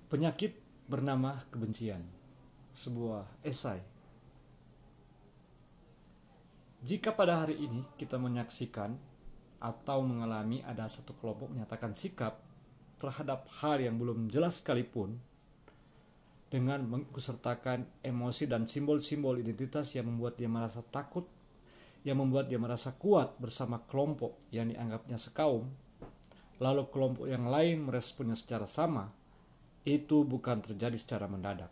Penyakit bernama kebencian. Sebuah esai. Jika pada hari ini kita menyaksikan atau mengalami ada satu kelompok menyatakan sikap terhadap hal yang belum jelas sekalipun, dengan mengikutsertakan emosi dan simbol-simbol identitas yang membuat dia merasa takut, yang membuat dia merasa kuat bersama kelompok yang dianggapnya sekaum, lalu kelompok yang lain meresponnya secara sama, itu bukan terjadi secara mendadak.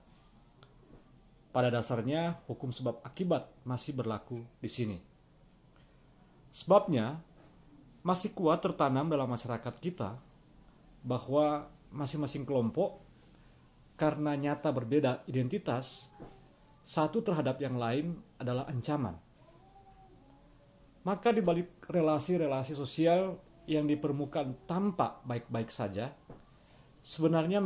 Pada dasarnya, hukum sebab akibat masih berlaku di sini. Sebabnya, masih kuat tertanam dalam masyarakat kita bahwa masing-masing kelompok karena nyata berbeda identitas, satu terhadap yang lain adalah ancaman. Maka di balik relasi-relasi sosial yang di permukaan tampak baik-baik saja, sebenarnya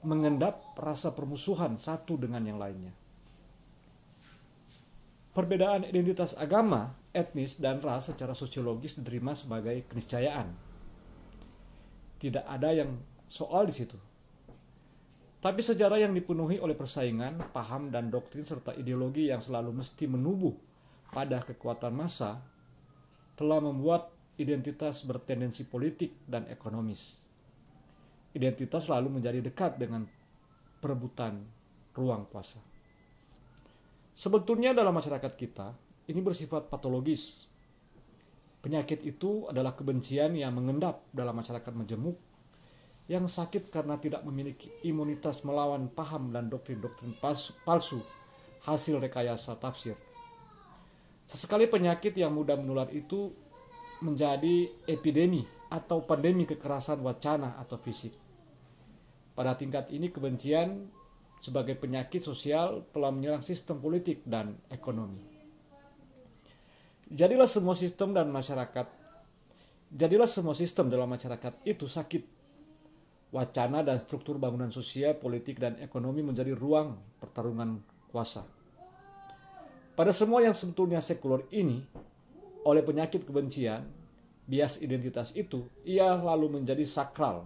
mengendap rasa permusuhan satu dengan yang lainnya. Perbedaan identitas agama, etnis, dan ras secara sosiologis diterima sebagai keniscayaan. Tidak ada yang soal di situ. Tapi sejarah yang dipenuhi oleh persaingan, paham, dan doktrin serta ideologi yang selalu mesti menubuh pada kekuatan massa telah membuat identitas bertendensi politik dan ekonomis. Identitas selalu menjadi dekat dengan perebutan ruang kuasa. Sebetulnya dalam masyarakat kita, ini bersifat patologis. Penyakit itu adalah kebencian yang mengendap dalam masyarakat majemuk, yang sakit karena tidak memiliki imunitas melawan paham dan doktrin-doktrin palsu hasil rekayasa tafsir. Sesekali penyakit yang mudah menular itu menjadi epidemi atau pandemi kekerasan wacana atau fisik. Pada tingkat ini kebencian sebagai penyakit sosial telah menyerang sistem politik dan ekonomi. Jadilah semua sistem dalam masyarakat itu sakit. Wacana dan struktur bangunan sosial, politik, dan ekonomi menjadi ruang pertarungan kuasa. Pada semua yang sebetulnya sekuler ini, oleh penyakit kebencian, bias identitas itu, ia lalu menjadi sakral.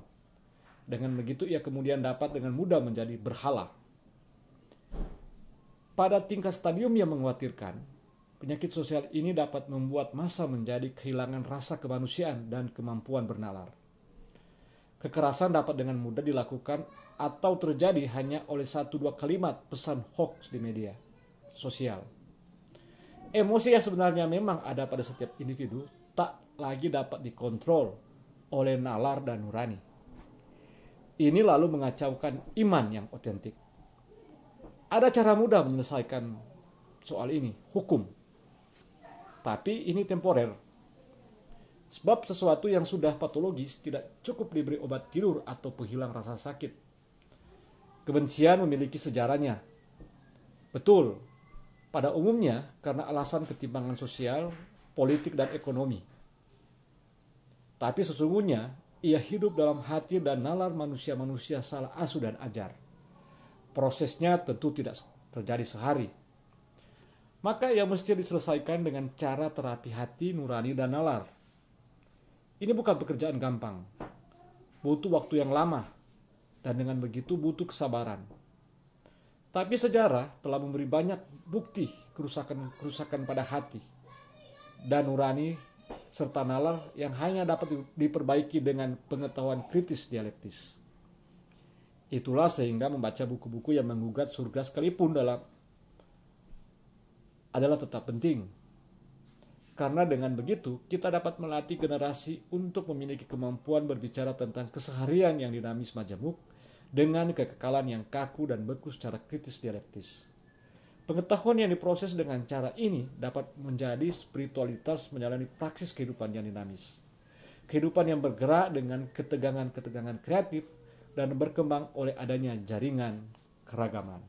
Dengan begitu ia kemudian dapat dengan mudah menjadi berhala. Pada tingkat stadium yang mengkhawatirkan, penyakit sosial ini dapat membuat massa menjadi kehilangan rasa kemanusiaan dan kemampuan bernalar. Kekerasan dapat dengan mudah dilakukan atau terjadi hanya oleh 1-2 kalimat pesan hoax di media sosial. Emosi yang sebenarnya memang ada pada setiap individu tak lagi dapat dikontrol oleh nalar dan nurani. Ini lalu mengacaukan iman yang otentik. Ada cara mudah menyelesaikan soal ini, hukum. Tapi ini temporer. Sebab sesuatu yang sudah patologis tidak cukup diberi obat tidur atau penghilang rasa sakit. Kebencian memiliki sejarahnya. Betul, pada umumnya karena alasan ketimpangan sosial, politik, dan ekonomi. Tapi sesungguhnya ia hidup dalam hati dan nalar manusia-manusia salah asuh dan ajar. Prosesnya tentu tidak terjadi sehari. Maka ia mesti diselesaikan dengan cara terapi hati, nurani, dan nalar. Ini bukan pekerjaan gampang, butuh waktu yang lama, dan dengan begitu butuh kesabaran. Tapi sejarah telah memberi banyak bukti kerusakan pada hati dan nurani serta nalar yang hanya dapat diperbaiki dengan pengetahuan kritis dialektis. Itulah sehingga membaca buku-buku yang menggugat surga sekalipun adalah tetap penting. Karena dengan begitu, kita dapat melatih generasi untuk memiliki kemampuan berbicara tentang keseharian yang dinamis majemuk dengan kekekalan yang kaku dan beku secara kritis dialektis. Pengetahuan yang diproses dengan cara ini dapat menjadi spiritualitas menjalani praksis kehidupan yang dinamis. Kehidupan yang bergerak dengan ketegangan-ketegangan kreatif dan berkembang oleh adanya jaringan keragaman.